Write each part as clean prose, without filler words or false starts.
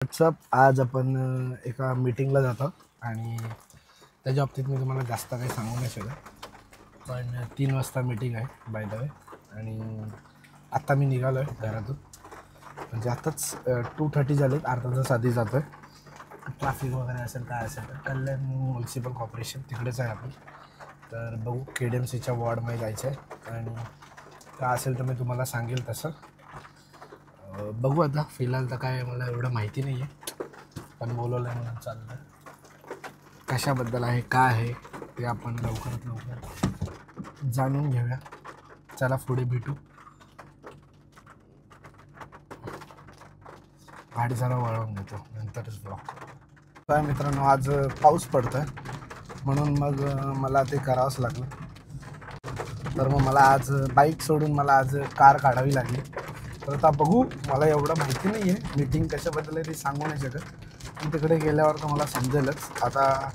WhatsApp आज आपण एका मीटिंगला जातो आणि त्याच्या बाबतीत मी तुम्हाला जास्त काही सांगू नाही शकत. पण 3 वाजता मीटिंग आहे बाय द वे. आणि आत्ता मी निघालो आहे घरातून, म्हणजे आत्ताच 2:30 झालेत. अर्धा तास आधी जातो आहे. ट्रॅफिक वगैरे असेल काय असेल तर कल्याण म्युन्सिपल कॉर्पोरेशन तिकडेच आहे आपण. तर बघू KDMCच्या वॉर्डमध्ये जायचं आहे आणि काय असेल तर मी तुम्हाला सांगेल तसं. बघू आता फिलहाल तर काय मला एवढं माहिती नाही आहे, पण बोलवलं आहे म्हणून चाललं. कशाबद्दल आहे काय आहे ते आपण लवकरात लवकर जाणून घेऊया. चला पुढे भेटू. गाडी जरा वळवून घेतो नंतरच ब्लॉक. काय मित्रांनो, आज पाऊस पडतो आहे म्हणून मग मला ते करावंच लागलं. तर मग मला आज बाईक सोडून मला आज कार काढावी लागली. तर आता बघू, मला एवढं माहिती नाही आहे मीटिंग कशाबद्दल आहे ते सांगू नाही शकत. मी तिकडे गेल्यावर तर मला समजेलच. आता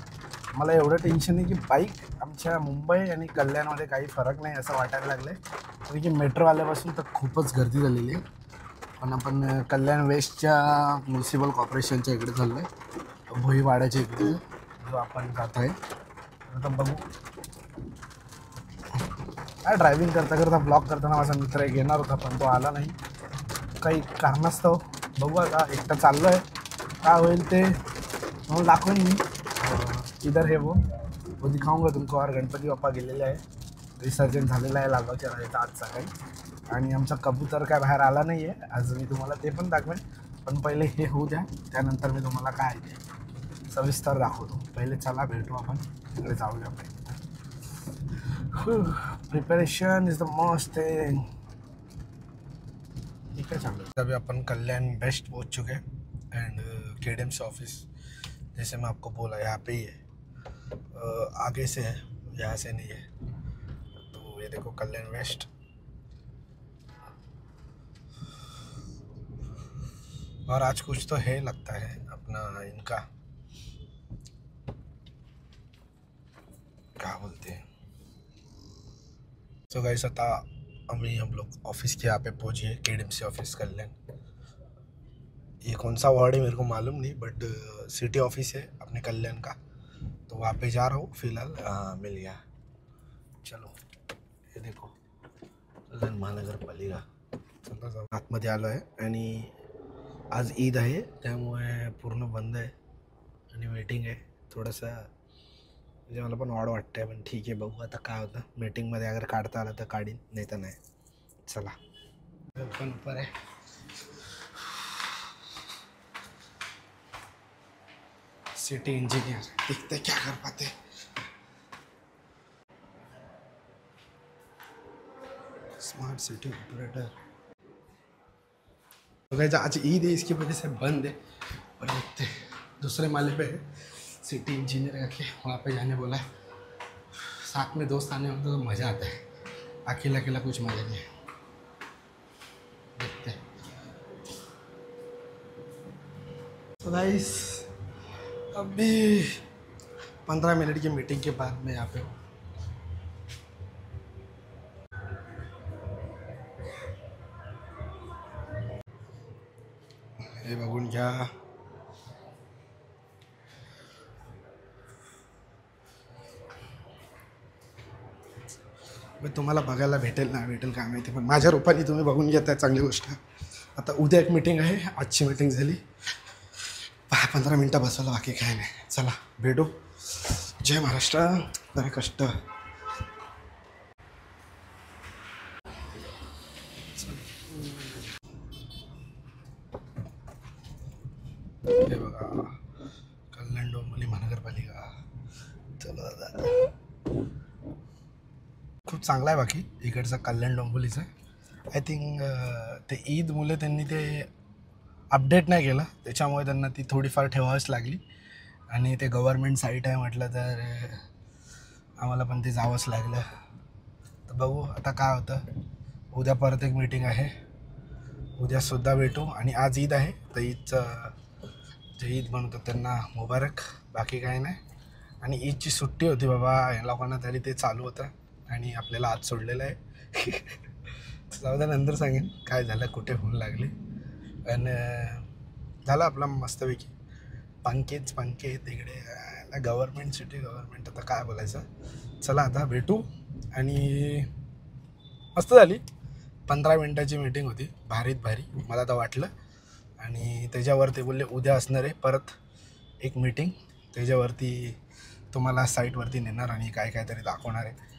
मला एवढं टेन्शन आहे की बाईक आमच्या मुंबई आणि कल्याणमध्ये काही फरक नाही असं वाटायला लागलं आहे. कारण की मेट्रो आल्यापासून तर खूपच गर्दी झालेली आहे. पण आपण कल्याण वेस्टच्या म्युन्सिपल कॉर्पोरेशनच्या इकडे चाललो आहे, भोईवाड्याच्या इकडे जो आपण जात आहे. आता बघू. काय ड्रायव्हिंग करता करता ब्लॉक करताना माझा मित्र एक येणार होता पण तो आला नाही काही कारणास्तव. बघू आता एकटा चाललो आहे, काय होईल ते म्हणून दाखवेन मी. इधर हे वो दिखाऊंगा तुमको. और गणपती बाप्पा गेलेले आहे, विसर्जन झालेलं आहे लालबागच्या राजाचं आज सकाळी. आणि आमचा कबूतर काय बाहेर आला नाही आहे आज. मी तुम्हाला ते पण दाखवेन, पण पहिले हे होऊ द्या, त्यानंतर मी तुम्हाला काय ते सविस्तर दाखवतो. पहिले चला भेटू आपण तिकडे जाऊया. Preparation is the most thing. ठीक है चलो. अभी अपन कल्याण बेस्ट पहुंच चुके हैं एंड KDMC ऑफिस जैसे मैं आपको बोला यहाँ पे ही है. आगे से है, यहाँ से नहीं है. तो ये देखो कल्याण वेस्ट. और आज कुछ तो है लगता है अपना इनका क्या बोलते हैं. तो गाइस आता अभी हम लोग ऑफिस के यहाँ पे पहुँचे, KDMC ऑफिस कल्याण. ये कौन सा वार्ड है मेरे को मालूम नहीं, बट सिटी ऑफिस है अपने कल्याण का. तो वहाँ पे जा रहा हूँ फिलहाल. मिल गया. चलो हे देखो कल्याण महानगरपालिका. चला जाऊ. आतमध्ये आलो आहे आणि आज ईद आहे त्यामुळे पूर्ण बंद आहे आणि वेटिंग आहे. थोडंसं म्हणजे मला पण ऑड वाटतं आहे, पण ठीक आहे बघू आता काय होतं. मीटिंगमध्ये अगर काढता आलं तर काढीन, नाही तर नाही. चला पण ऊपर आहे. सिटी इंजीनियर दिखते क्या कर पाते. Smart city operator. तो गाइस आज ईद है, इसकी वजह से बंद है. पर देखते दूसरे माले पे है सिटी इंजीनियर करके, वहाँ पे जाने बोला है. साथ में दोस्त आने होते तो मज़ा आता है, अकेला अकेला कुछ मज़ा नहीं है. देखते. तो गाइस अभी 15 मिनट की मीटिंग के बाद मैं यहाँ पे हूँ. हे बघून घ्या. मग तुम्हाला बघायला भेटेल ना भेटेल काय माहिती, पण माझ्या रूपाने तुम्ही बघून घ्या त्या चांगली गोष्ट. आता उद्या एक मीटिंग आहे, आजची मीटिंग झाली. 15 मिनटं बसवलं, बाकी काय नाही. चला भेटू. जय महाराष्ट्र. बरे कष्ट. हे बघा कल्याण डोंबिवली महानगरपालिका. चला दादा खूप चांगला आहे. बाकी इकडचा कल्याण डोंबिवलीचा आय थिंक ते ईदमुळे त्यांनी ते अपडेट नाही केलं, त्याच्यामुळे त्यांना ती थोडीफार ठेवावीच लागली. आणि ते गव्हर्मेंट साईट आहे म्हटलं तर आम्हाला पण ते जावंच लागलं. तर बघू आता काय होतं. उद्या परत एक मीटिंग आहे, उद्यासुद्धा भेटू. आणि आज ईद आहे तर ईदचं जे ईद म्हणतो त्यांना मुबारक. बाकी काय नाही. आणि ईदची सुट्टी होती बाबा या लोकांना, तरी ते चालू होतं आणि आपल्याला आज सोडलेलं आहे. जाऊ द्या नंतर सांगेन काय झालं, कुठे होऊन लागले. आणि झालं आपला मस्तपैकी. पंकेत इकडे गव्हर्नमेंट सिटी गव्हर्नमेंट, आता काय बोलायचं. चला आता भेटू. आणि मस्त झाली. 15 मिनटाची मीटिंग होती, भारी मला तर वाटलं. आणि त्याच्यावरती बोलले उद्या असणार आहे परत एक मीटिंग, त्याच्यावरती तुम्हाला साईटवरती नेणार आणि काय तरी दाखवणार आहे.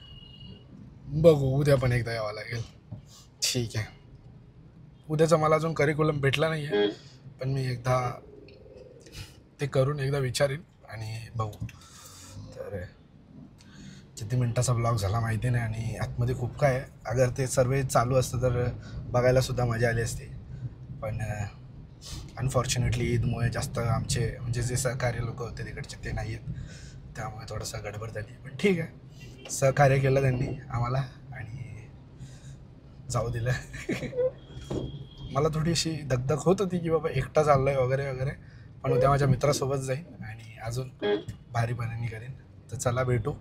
बघू, उद्या पण एकदा यावं लागेल. ठीक आहे. उद्याचा मला अजून करिक्युलम भेटला नाही आहे, पण मी एकदा ते करून एकदा विचारीन आणि बघू. तर किती मिनटाचा ब्लॉग झाला माहिती नाही, आणि आतमध्ये खूप काय आहे. अगर ते सर्व चालू असतं तर बघायलासुद्धा मजा आली असती. पण अनफॉर्च्युनेटली ईदमुळे जास्त आमचे म्हणजे जे सहकार्य लोक होते तिकडचे ते नाही आहेत, त्यामुळे थोडंसं गडबड झाली. पण ठीक आहे, सहकार्य केलं त्यांनी आम्हाला आणि जाऊ दिलं. मला थोडीशी दगदग होत होती की बाबा एकटा चाललो आहे वगैरे, पण उद्या माझ्या मित्रासोबत जाईन आणि अजून भारीपणाने करेन. तर चला भेटू.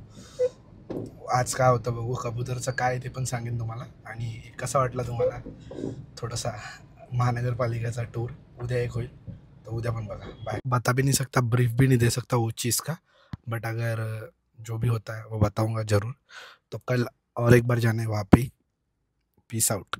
आज काय होतं बघू. कबूतरचं काय ते पण सांगेन तुम्हाला. आणि कसा वाटला तुम्हाला थोडासा महानगरपालिकेचा टूर. उद्या एक होईल, तो उद्या पण बघा. बाय. बता भी नहीं सकता, ब्रीफ भी नहीं दे सकता उस चीज़ का, बट अगर जो भी होता है वो बताऊंगा ज़रूर. तो कल और एक बार जाने वहाँ पे. Peace out.